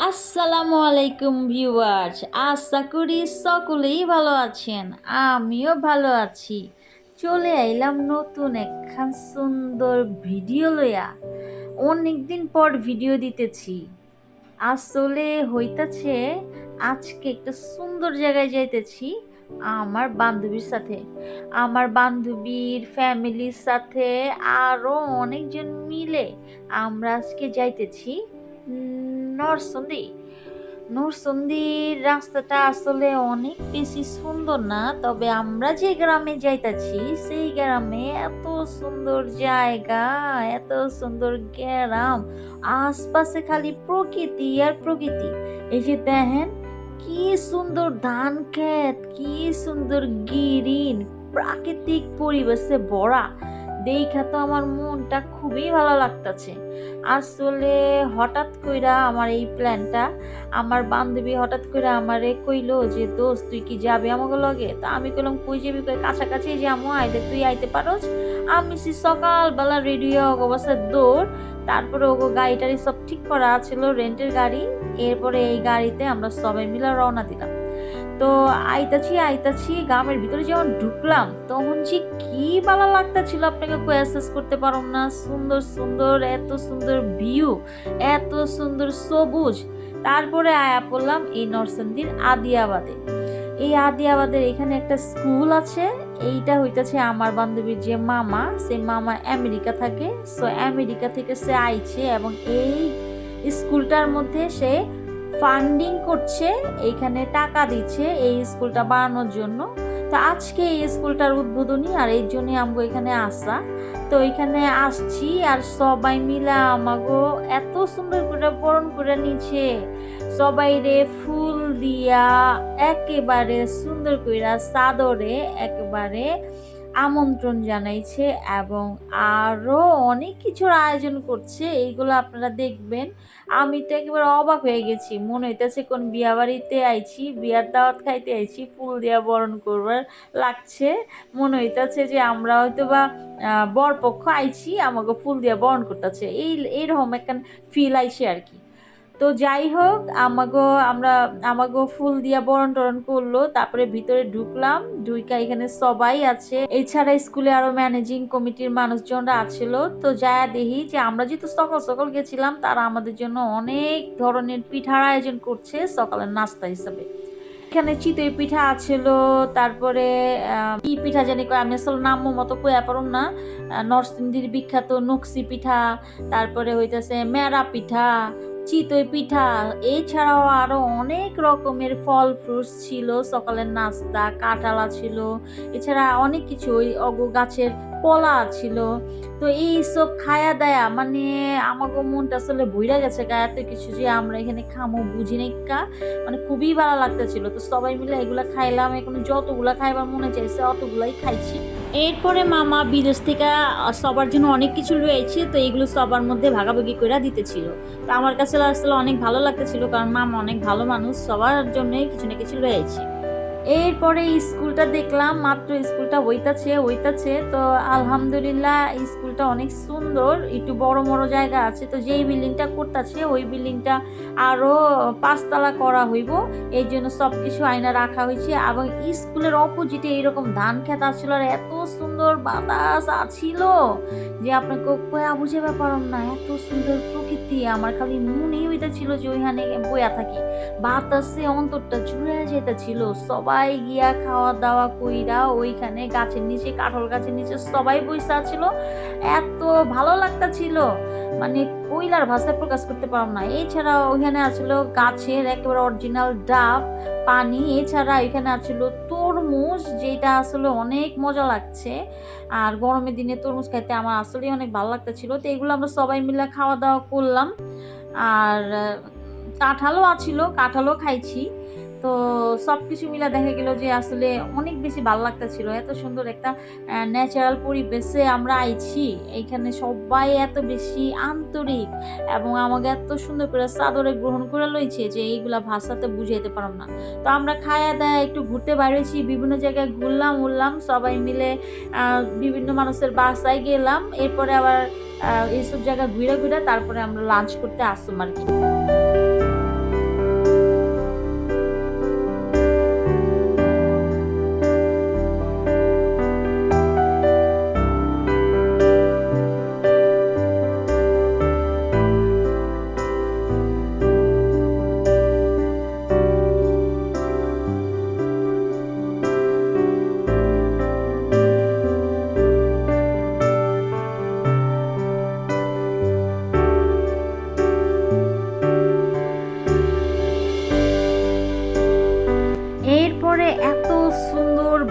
আসসালামু আলাইকুম ভিউয়ার্স, আশা করি সকলেই ভালো আছেন। আমিও ভালো আছি। চলে আইলাম নতুন একখান সুন্দর ভিডিও লইয়া। অনেকদিন পর ভিডিও দিতেছি। আসলে হইতাছে আজকে একটা সুন্দর জায়গায় যাইতেছি আমার বান্ধবীর সাথে। আমার বান্ধবীর ফ্যামিলির সাথে আরো অনেকজন মিলে আমরা আজকে যাইতেছি নরসন্দী। নরসন্দির রাস্তাটা আসলে অনেক বেশি সুন্দর না, তবে আমরা যে গ্রামে যাইতাছি সেই গ্রামে এত সুন্দর জায়গা, এত সুন্দর গ্রাম, আশপাশে খালি প্রকৃতি আর প্রকৃতি। এই যে দেখেন কি সুন্দর ধান ক্ষেত, কি সুন্দর গিরিন, প্রাকৃতিক পরিবেশে ভরা। দেখা তো আমার মনটা খুবই ভালো লাগতাছে। আসলে হঠাৎ কইরা আমার এই প্ল্যানটা, আমার বান্ধবী হঠাৎ করে আমারে কইলো যে দোস্ত তুই কি যাবি আমাকে লগে। তা আমি কইলাম কই যাবি, কই কাছাকাছি যাবো, আইলে তুই আইতে পারোস। আমি সকালবেলা রেডি অবস্থায় দৌড়। তারপরে ওগো গাড়িটারি সব ঠিক করা ছিল, রেন্টের গাড়ি। এরপরে এই গাড়িতে আমরা সবাই মিলে রওনা দিলাম। তো আইতাছি আইতাছি গ্রামের ভিতরে যখন ঢুকলাম তখন যে কি ভালো লাগতেছিল আপনাকে শেষ করতে পারো না। সুন্দর সুন্দর, এত সুন্দর ভিউ, এত সুন্দর সবুজ। তারপরে আয়া পড়লাম এই নরসিংদীর আদিয়াবাদে। এই আদিয়াবাদের এখানে একটা স্কুল আছে। এইটা হইতাছে আমার বান্ধবীর যে মামা, সে মামা আমেরিকা থাকে। সো আমেরিকা থেকে সে আইছে এবং এই স্কুলটার মধ্যে সে ফান্ডিং করছে, এইখানে টাকা দিচ্ছে এই স্কুলটা বানানোর জন্য। তো আজকে এই স্কুলটার উদ্বোধনী, আর এই জন্য আমগো এখানে আসা। তো এখানে আসছি আর সবাই মিলা আমাগো এত সুন্দর করে বরণ করে নিচ্ছে। সবাই রে ফুল দিয়া একেবারে সুন্দর কইরা চাদরে একেবারে আমন্ত্রণ জানাইছে এবং আরো অনেক কিছুর আয়োজন করছে। এইগুলো আপনারা দেখবেন। আমি তো একেবারে অবাক হয়ে গেছি, মনে হইতেছে কোন বিয়া বাড়িতে আইছি, বিয়ার দাওয়াত খাইতে আইছি, ফুল দিয়া বরণ করবার লাগছে। মনে হইতেছে যে আমরা হয়তো বা বরপক্ষ আইছি, আমাকে ফুল দিয়া বরণ করতেছে, এইরকম একটা ফিল আইছে আর কি। তো যাই হোক, আমাগো ফুল দিয়া বরণ টরণ করলো। তারপরে ভিতরে ঢুকলাম, ঢুইকা এখানে সবাই আছে। এছাড়া স্কুলে আরো ম্যানেজিং কমিটির মানুষজনরা আছিল। তো যা দেখি যে আমরা যেহেতু সকাল সকাল গেছিলাম, তারা আমাদের জন্য অনেক ধরনের পিঠার আয়োজন করছে সকালের নাস্তা হিসাবে। এখানে চিতই পিঠা আছিল, তারপরে কি পিঠা জানি কয়, আমি আসলে নাম মতো কইয়া পারুম না। নরসিংদীর বিখ্যাত নকশি পিঠা, তারপরে হইতেছে মেরা পিঠা, চিতই পিঠা। এছাড়াও আরো অনেক রকমের ফল ফ্রুটস ছিল সকালের নাস্তা, কাঁঠালা ছিল, এছাড়া অনেক কিছু, ওই গাছের কলা ছিল। তো এইসব খায়া দায়া মানে আমাকে মনটা আসলে বইরা গেছে গা, এত কিছু যে আমরা এখানে খামো বুঝি নাই কা, মানে খুবই ভালো লাগতেছিল। তো সবাই মিলে এগুলা খাইলাম, এখন যতগুলা খাইবার মনে চাইছে অতগুলাই খাইছি। এরপরে মামা বিদেশ থেকে সবার জন্য অনেক কিছু লয়ে আইছে, তো এগুলো সবার মধ্যে ভাগাভাগি করে দিতেছিল। তো আমার কাছে আসলে অনেক ভালো লাগতেছিল, কারণ মামা অনেক ভালো মানুষ, সবার জন্যই কিছু না কিছু লয়ে আইছে। এরপরে স্কুলটা দেখলাম, মাত্র স্কুলটা হইতাছে। তো আলহামদুলিল্লাহ স্কুলটা অনেক সুন্দর, একটু বড় বড় জায়গা আছে। তো যেই বিল্ডিংটা করতেছে ওই বিল্ডিংটা আরো 5 তলা করা হইব, এই জন্য সবকিছু আয়না রাখা হয়েছে। এবং স্কুলের অপোজিটে এরকম ধান খেত আছিল, আর এত সুন্দর বাতাস আছিল যে আপনাকে কয়া বুঝে ব্যাপার না, এত সুন্দর প্রকৃতি। আমার খালি মনেই হইতেছিল যে ওইখানে বইয়া থাকি, বাতাসে অন্তরটা জুড়ে যেতেছিল। সবাই গিয়া খাওয়া দাওয়া কইরা ওইখানে গাছের নিচে, কাঁঠাল গাছের নিচে সবাই বইসা ছিল। এত ভালো লাগতাছিল, মানে কইলার ভাষায় প্রকাশ করতে পারলাম না। এছাড়া ওইখানে আছিল গাছের একেবারে অরিজিনাল ডাব পানি। এছাড়া এখানে আছিল তরমুজ, যেটা আসলে অনেক মজা লাগছে। আর গরমের দিনে তরমুজ খাইতে আমার আসলেই অনেক ভালো লাগতেছিল। তো এগুলো আমরা সবাই মিলে খাওয়া দাওয়া করলাম। আর কাঁঠালও আছিল, কাঁঠালও খাইছি। তো সব কিছু মিলে দেখা গেল যে আসলে অনেক বেশি ভালো লাগতেছিল। এত সুন্দর একটা ন্যাচারাল পরিবেশে আমরা আইছি, এইখানে সবাই এত বেশি আন্তরিক এবং আমাকে এত সুন্দর করে চাদরে গ্রহণ করে লইছে যে এইগুলা ভাষাতে বুঝাইতে পারলাম না। তো আমরা খায়া দায়া একটু ঘুরতে বাইরেছি, বিভিন্ন জায়গায় ঘুরলাম সবাই মিলে, বিভিন্ন মানুষের বাসায় গেলাম। এরপরে আবার এইসব জায়গা ঘুরে তারপরে আমরা লাঞ্চ করতে আসলাম আর কি।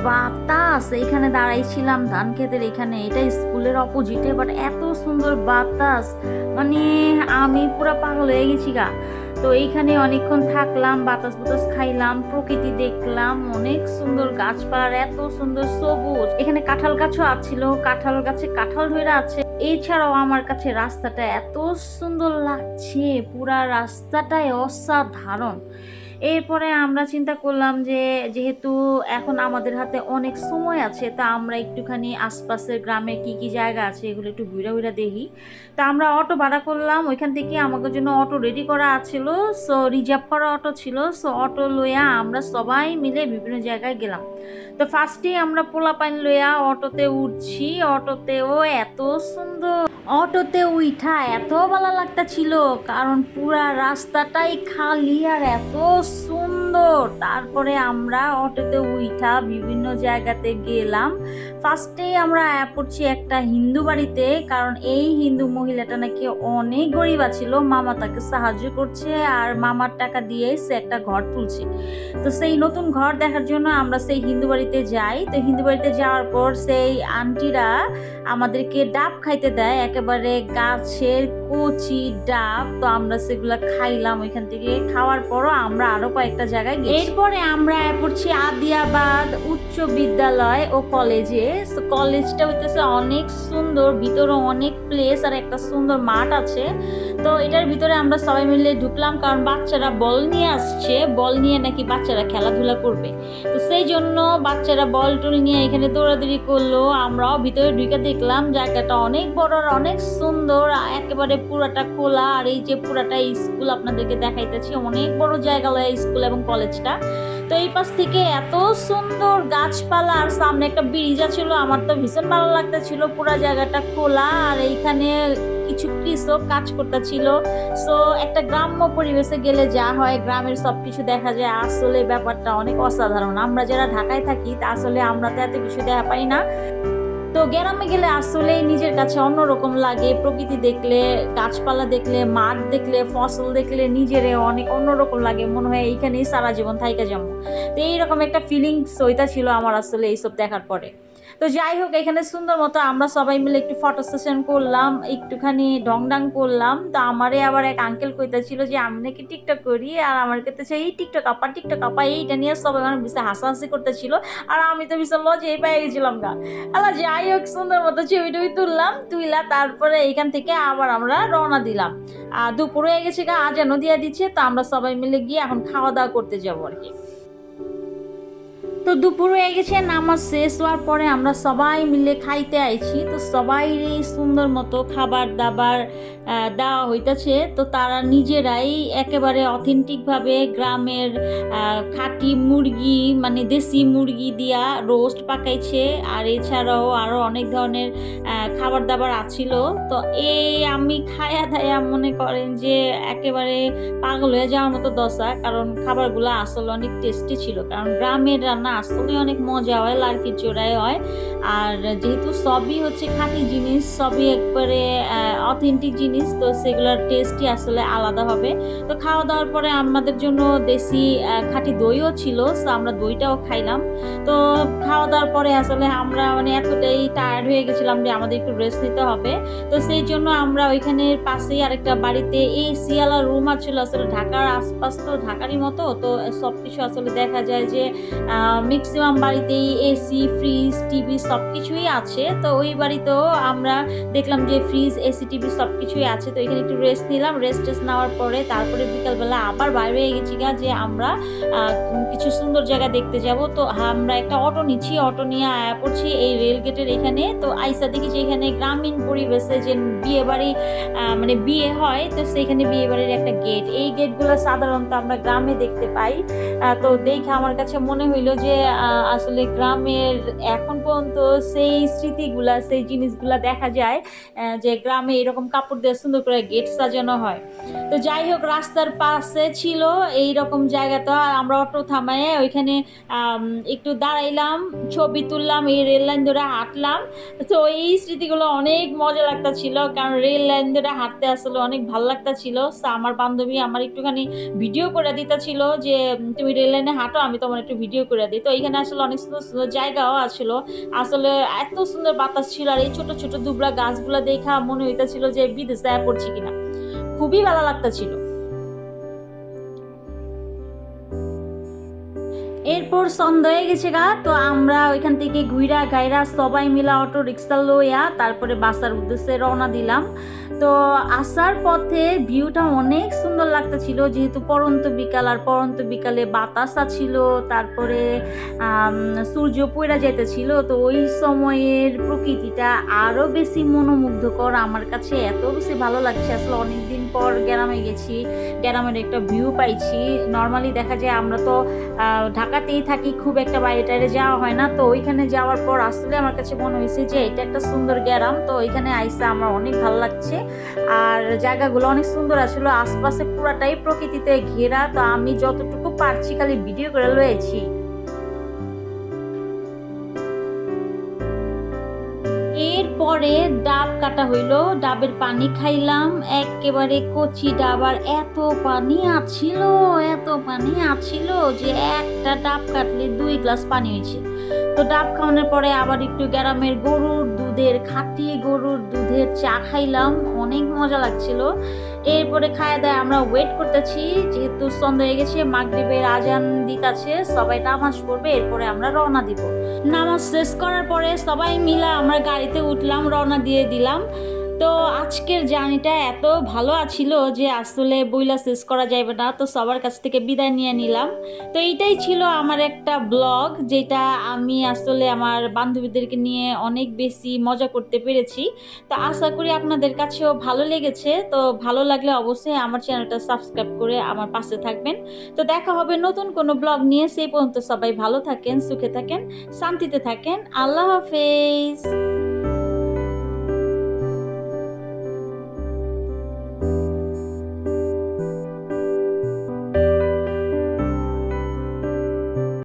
বাতাস, এইখানে দাঁড়াইছিলাম ধান ক্ষেতের এখানে, এটা স্কুলের অপোজিটে, বাট এত সুন্দর বাতাস, মানে আমি পুরা পাগল হয়ে গেছি গা। তো এইখানে অনেকক্ষণ থাকলাম, বাতাস বাতাস খাইলাম, প্রকৃতি দেখলাম, অনেক সুন্দর গাছপালার এত সুন্দর সবুজ। এখানে কাঁঠাল গাছও আছিল, কাঁঠাল গাছে কাঁঠাল ধরে আছে। এছাড়াও আমার কাছে রাস্তাটা এত সুন্দর লাগছে, পুরা রাস্তাটাই অসাধারণ। এরপরে আমরা চিন্তা করলাম যে যেহেতু এখন আমাদের হাতে অনেক সময় আছে, তা আমরা একটুখানি আশপাশের গ্রামে কি কি জায়গা আছে এগুলো একটু ঘুরে ঘুরে দেখি। তা আমরা অটো ভাড়া করলাম, ওইখান থেকে আমাদের জন্য অটো রেডি করা আছিল, সো রিজার্ভ করা অটো ছিল। সো অটো লইয়া আমরা সবাই মিলে বিভিন্ন জায়গায় গেলাম। তো ফার্স্টেই আমরা পোলাপাইন লইয়া অটোতে উঠছি, অটোতেও এত সুন্দর, অটোতে উঠা এত ভালো লাগতাছিল, কারণ পুরা রাস্তাটাই খালি আর এত সুন্দর। তারপরে আমরা অটোতে উঠা বিভিন্ন জায়গাতে গেলাম। ফার্স্টেই আমরা পড়ছি একটা হিন্দু বাড়িতে, কারণ এই হিন্দু মহিলাটা নাকি অনেক গরিব ছিল, মামা তাকে সাহায্য করছে আর মামার টাকা দিয়েই সে একটা ঘর তুলছে। তো সেই নতুন ঘর দেখার জন্য আমরা সেই হিন্দু বাড়িতে যাই। তো হিন্দু বাড়িতে যাওয়ার পর সেই আন্টিরা আমাদেরকে ডাব খাইতে দেয়, একেবারে গাছের কচি ডাব। তো আমরা সেগুলা খাইলাম ওইখান থেকে। খাওয়ার পরও আমরা আরো কয়েকটা জায়গায় গেছি। এরপরে আমরা পড়ছি আদিয়াবাদ উচ্চ বিদ্যালয় ও কলেজে। কলেজটা হইতেছে অনেক সুন্দর, ভিতরে অনেক প্লেস আর একটা সুন্দর মাঠ আছে। তো এটার ভিতরে আমরা সবাই মিলে ঢুকলাম, কারণ বাচ্চারা বল নিয়ে আসছে, বল নিয়ে নাকি বাচ্চারা খেলাধুলা করবে। তো সেই জন্য বাচ্চারা বল টল নিয়ে এখানে দৌড়াদৌড়ি করলো। আমরাও ভিতরে ঢুকে দেখলাম জায়গাটা অনেক বড় আর অনেক সুন্দর, একেবারে পুরাটা খোলা। আর এই যে পুরাটা স্কুল আপনাদেরকে দেখাইতেছি, অনেক বড় জায়গা লয় স্কুল এবং কলেজটা। তো এই পাশ থেকে এত সুন্দর গাছপালা আর সামনে একটা ব্রিজ ছিল, আমার তো ভীষণ ভালো লাগতেছিল। পুরা জায়গাটা খোলা আর এইখানে কিছু কৃষক কাজ করতেছিল। সো একটা গ্রাম্য পরিবেশে গেলে যা হয়, গ্রামের সবকিছু দেখা যায়, আসলে ব্যাপারটা অনেক অসাধারণ। আমরা যারা ঢাকায় থাকি তা আসলে আমরা তো এত কিছু দেখা পাই না। তো গ্রামে গেলে আসলে নিজের কাছে অন্যরকম লাগে, প্রকৃতি দেখলে, গাছপালা দেখলে, মাঠ দেখলে, ফসল দেখলে নিজেরে অনেক অন্যরকম লাগে, মনে হয় এইখানেই সারা জীবন থাইকা যাবো। তো এইরকম একটা ফিলিংস ওইটা ছিল আমার আসলে এইসব দেখার পরে। তো যাই হোক, এখানে সুন্দর মতো আমরা সবাই মিলে একটু ফটো সেশন করলাম, একটুখানি ঢংডাং করলাম। তো আমারে আবার এক আঙ্কেল কইতেছিল যে আমি নাকি টিকটক করি, আর আমার কাছে এই টিকটক আপা এইটা নিয়ে সবাই আমার বিশাল হাসাহাসি করতেছিল, আর আমি তো বিশাল লজ্জায় পেয়ে গেছিলাম গা। আল্লাহ, যাই হোক সুন্দর মতো ছবি টবি তুইলা তারপরে এইখান থেকে আবার আমরা রওনা দিলাম। দুপুর হয়ে গেছে গা, আজানও দিয়া দিচ্ছে। তো আমরা সবাই মিলে গিয়ে এখন খাওয়া দাওয়া করতে যাবো আর কি। তো দুপুর হয়ে গেছে, নামাজ শেষ হওয়ার পরে আমরা সবাই মিলে খাইতে আইছি। তো সবাই সুন্দর মতো খাবার দাবার দেওয়া হইতেছে। তো তারা নিজেরাই একেবারে অথেন্টিকভাবে গ্রামের খাঁটি মুরগি, মানে দেশি মুরগি দিয়া রোস্ট পাকাইছে, আর এছাড়াও আরও অনেক ধরনের খাবার দাবার আছিল। তো এই আমি খায়া দায়া মনে করেন যে একেবারে পাগল হয়ে যাওয়ার মতো দশা, কারণ খাবারগুলো আসলে অনেক টেস্টি ছিল। কারণ গ্রামের রান্না আসলে অনেক মজা হয়, লার্কির চোড়ায় হয়। আর যেহেতু সবই হচ্ছে খাঁটি জিনিস, সবই একবারে অথেন্টিক জিনিস, তো সেগুলোর টেস্টই আসলে আলাদা হবে। তো খাওয়া দাওয়ার পরে আমাদের জন্য দেশি খাঁটি দইও ছিল, তো আমরা দইটাও খাইলাম। তো খাওয়া দাওয়ার পরে আসলে আমরা মানে এতটাই টায়ার্ড হয়ে গেছিলাম যে আমাদের একটু রেস্ট নিতে হবে। তো সেই জন্য আমরা ওইখানের পাশেই আরেকটা বাড়িতে এই সিয়ালা রুম আছিল। আসলে ঢাকার আশপাশ তো ঢাকারই মতো, তো সব কিছু আসলে দেখা যায় যে ম্যাক্সিমাম বাড়িতেই এসি, ফ্রিজ, টিভি সব কিছুই আছে। তো ওই বাড়িতেও আমরা দেখলাম যে ফ্রিজ, এসি, টিভি সব কিছুই আছে। তো এখানে একটু রেস্ট নিলাম। রেস্ট নেওয়ার পরে তারপরে বিকালবেলা আবার বাইরে হয়ে গেছি গা যে আমরা কিছু সুন্দর জায়গা দেখতে যাব। তো আমরা একটা অটো নিচ্ছি, অটো নিয়ে আয়া পড়ছি এই রেল গেটের এখানে। তো আইসা দেখি যে এখানে গ্রামীণ পরিবেশে যে বিয়ে বাড়ি মানে বিয়ে হয়, তো সেখানে বিয়ে বাড়ির একটা গেট, এই গেটগুলো সাধারণত আমরা গ্রামে দেখতে পাই। তো দেখে আমার কাছে মনে হইলো যে আসলে গ্রামের এখন পর্যন্ত সেই স্মৃতিগুলা, সেই জিনিসগুলা দেখা যায় যে গ্রামে এরকম কাপড় দিয়ে সুন্দর করে গেট সাজানো হয়। তো যাই হোক, রাস্তার পাশে ছিল এই রকম জায়গাটা। আমরা অটো থামায় ওইখানে একটু দাঁড়াইলাম, ছবি তুললাম, এই রেল লাইন ধরে হাঁটলাম। তো এই স্মৃতিগুলো অনেক মজা লাগতাছিল, কারণ রেল লাইন ধরে হাঁটতে আসলে অনেক ভালো লাগতাছিল। আমার বান্ধবী আমার একটুখানি ভিডিও করে দিতেছিল যে তুমি রেল লাইনে হাঁটো, আমি তোমার একটু ভিডিও করে দিই। তো এখানে আসলে অনেক সুন্দর সুন্দর জায়গাও আছিল। আসলে এত সুন্দর বাতাস ছিল, আর এই ছোট ছোট দুবরা গাছগুলা দেখা মনে হইতেছিল যে বিদেশে পড়ছি কিনা, খুবই ভালো লাগতেছিল। এরপর সন্ধ্যা হয়ে গেছে গা, তো আমরা ওইখান থেকে ঘুইরা গাইরা সবাই মিলা অটো রিক্সা লইয়া তারপরে বাসার উদ্দেশ্যে রওনা দিলাম। তো আসার পথে ভিউটা অনেক সুন্দর লাগতেছিল, যেহেতু পরন্ত বিকাল, আর পরন্ত বিকালে বাতাস ছিল, তারপরে সূর্য পড়া যাইতেছিল। তো ওই সময়ের প্রকৃতিটা আরও বেশি মনোমুগ্ধকর, আমার কাছে এত বেশি ভালো লাগছে। আসলে অনেকদিন পর গ্রামে গেছি, গ্রামের একটা ভিউ পাইছি। নর্মালি দেখা যায় আমরা তো ঢাকাতেই থাকি, খুব একটা বাইরে টাইরে যাওয়া হয় না। তো ওইখানে যাওয়ার পর আসলে আমার কাছে মনে হয়েছে যে এটা একটা সুন্দর গ্রাম। তো ওইখানে আইসা আমার অনেক ভালো লাগছে, আর জায়গাগুলো অনেক সুন্দর আসলে, আশপাশে পুরাটাই প্রকৃতিতে ঘেরা। তো আমি যতটুকু পারছি খালি ভিডিও করে লয়েছি। এরপরে ডাব কাটা হইলো, ডাবের পানি খাইলাম, একেবারে কচি ডাব, আর এত পানি আছিল, এত পানি আছিল যে একটা ডাব কাটলে 2 গ্লাস পানি হয়েছে। তো ডাব খাওয়ানোর পরে আবার একটু গ্রামের গরুর দুধের, খাঁটি গরুর দুধের চা খাইলাম, অনেক মজা লাগছিল। এরপরে খাওয়া দাওয়া আমরা ওয়েট করতেছি, যেহেতু সন্ধ্যা হয়ে গেছে, মাগরিবের আজান দিতাছে, সবাই নামাজ পড়বে, এরপরে আমরা রওনা দিব। নামাজ শেষ করার পরে সবাই মিলে আমরা গাড়িতে উঠলাম, রওনা দিয়ে দিলাম। তো আজকের জার্নিটা এত ভালো ছিল যে আসলে বইলা শেষ করা যাবে না। তো সবার কাছ থেকে বিদায় নিয়ে নিলাম। তো এইটাই ছিল আমার একটা ব্লগ, যেটা আমি আসলে আমার বান্ধবীদেরকে নিয়ে অনেক বেশি মজা করতে পেরেছি। তো আশা করি আপনাদের কাছেও ভালো লেগেছে। তো ভালো লাগলে অবশ্যই আমার চ্যানেলটা সাবস্ক্রাইব করে আমার পাশে থাকবেন। তো দেখা হবে নতুন কোনো ব্লগ নিয়ে। সেই পর্যন্ত সবাই ভালো থাকেন, সুখে থাকেন, শান্তিতে থাকেন। আল্লাহ হাফেজ।